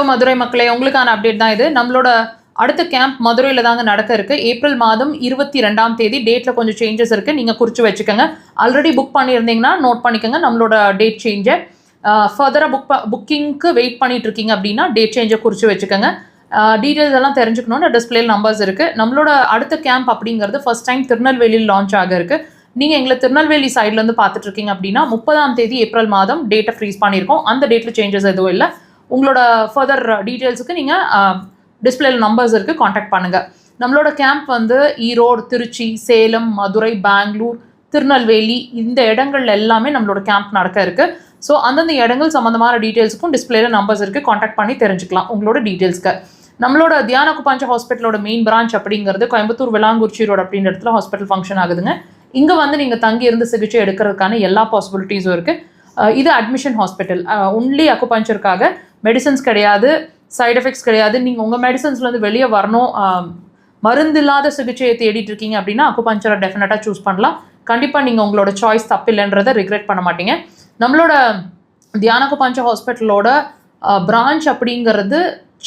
Hello Madurai மக்களே, உங்களுக்கான update தான் இது. நம்மளோட அடுத்த கேம்ப் மதுரையில் தாங்க நடக்க இருக்குது. ஏப்ரல் மாதம் 22ஆம் தேதி. டேட்டில் கொஞ்சம் சேஞ்சஸ் இருக்குது, நீங்கள் குறித்து வச்சுக்கோங்க. ஆல்ரெடி புக் பண்ணியிருந்தீங்கன்னா நோட் பண்ணிக்கோங்க நம்மளோட டேட் சேஞ்சை. ஃபர்தராக புக்கிங்க்கு வெயிட் பண்ணிட்டு இருக்கீங்க அப்படின்னா டேட் சேஞ்சை குறித்து வச்சுக்கோங்க. டீட்டெயில்ஸ் எல்லாம் தெரிஞ்சுக்கணும்னு டிஸ்பிளேல நம்பர்ஸ் இருக்குது. நம்மளோட அடுத்த கேம்ப் அப்படிங்கிறது ஃபர்ஸ்ட் டைம் திருநெல்வேலியில் லான்ச் ஆக இருக்குது. நீங்கள் எங்களை திருநெல்வேலி சைட்லேருந்து பார்த்துட்ருக்கீங்க அப்படின்னா 30ஆம் தேதி ஏப்ரல் மாதம் டேட்டை ஃப்ரீஸ் பண்ணியிருக்கோம். அந்த டேட்டில் சேஞ்சஸ் எதுவும் இல்லை. உங்களோட ஃபர்தர் டீட்டெயில்ஸுக்கு நீங்கள் டிஸ்பிளேல நம்பர்ஸ் இருக்குது, காண்டாக்ட் பண்ணுங்கள். நம்மளோட கேம்ப் வந்து ஈரோடு, திருச்சி, சேலம், மதுரை, பெங்களூர், திருநெல்வேலி இந்த இடங்கள்ல எல்லாமே நம்மளோட கேம்ப் நடக்க இருக்குது. ஸோ அந்தந்த இடங்கள் சம்மந்தமான டீட்டெயில்ஸுக்கும் டிஸ்பிளேல நம்பர்ஸ் இருக்குது, காண்டாக்ட் பண்ணி தெரிஞ்சுக்கலாம் உங்களோட டீட்டெயில்ஸ்க்கு. நம்மளோட தியான அக்குபஞ்சர் ஹாஸ்பிட்டலோட மெயின் பிரான்ச் அப்படிங்கிறது கோயம்புத்தூர் விளாங்குறிச்சி ரோடு அப்படின்ற இடத்துல ஹாஸ்பிட்டல் ஃபங்க்ஷன் ஆகுதுங்க. இங்கே வந்து நீங்கள் தங்கி இருந்து சிகிச்சை எடுக்கிறதுக்கான எல்லா பாசிபிலிட்டிஸும் இருக்குது. இது அட்மிஷன் ஹாஸ்பிட்டல், ஒன்லி அக்குபஞ்சருக்காக. மெடிசன்ஸ் கிடையாது, சைட் எஃபெக்ட்ஸ் கிடையாது. நீங்கள் உங்கள் மெடிசன்ஸ்லேருந்து வெளியே வரணும், மருந்து இல்லாத சிகிச்சையை தேடிட்டு இருக்கீங்க அப்படின்னா அக்குபஞ்சரை டெஃபினட்டாக சூஸ் பண்ணலாம். கண்டிப்பாக நீங்கள் உங்களோட சாய்ஸ் தப்பில்லைன்றதை ரிக்ரெட் பண்ண மாட்டீங்க. நம்மளோட தியான அக்குபஞ்சர் ஹாஸ்பிட்டலோட பிரான்ச் அப்படிங்கிறது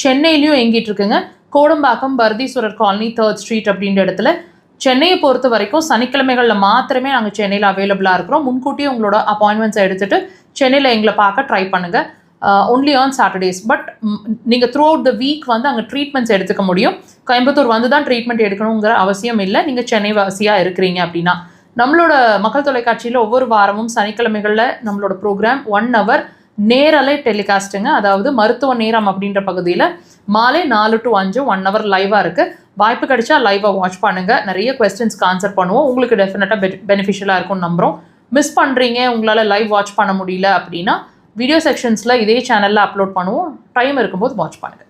சென்னையிலையும் எங்கிட்டு இருக்குங்க. Kodambakkam Bharatheeswarar colony 3rd street அப்படின்ற இடத்துல. சென்னையை பொறுத்த வரைக்கும் சனிக்கிழமைகளில் மாத்திரமே நாங்கள் சென்னையில் அவைலபிளாக இருக்கிறோம். முன்கூட்டியே உங்களோட அப்பாயின்மெண்ட்ஸை எடுத்துகிட்டு சென்னையில் எங்களை பார்க்க ட்ரை பண்ணுங்கள். Only on Saturdays. பட் நீங்கள் த்ரூ அவுட் த வீக் வந்து அங்கே ட்ரீட்மெண்ட்ஸ் எடுத்துக்க முடியும். கோயம்புத்தூர் வந்து தான் ட்ரீட்மெண்ட் எடுக்கணுங்கிற அவசியம் இல்லை, நீங்கள் சென்னை வாசியாக இருக்கிறீங்க அப்படின்னா. நம்மளோட மக்கள் தொலைக்காட்சியில் ஒவ்வொரு வாரமும் சனிக்கிழமைகளில் நம்மளோட ப்ரோக்ராம் 1 hour நேரலை டெலிகாஸ்ட்டுங்க. அதாவது மருத்துவ நேரம் அப்படின்ற பகுதியில் மாலை 4 to 5 1 hour லைவாக இருக்குது. வாய்ப்பு கிடைச்சா லைவாக வாட்ச் பண்ணுங்கள். நிறைய கொஸ்டின்ஸ்க்கு ஆன்சர் பண்ணுவோம். உங்களுக்கு டெஃபினட்டாக பெனிஃபிஷியலாக இருக்கும்னு நம்புகிறோம். மிஸ் பண்ணுறீங்க, உங்களால் லைவ் வாட்ச் பண்ண முடியல அப்படின்னா வீடியோ செக்ஷன்ஸில் இதே சேனலில் அப்லோட் பண்ணுவோம். டைம் இருக்கும்போது வாட்ச் பண்ணுங்கள்.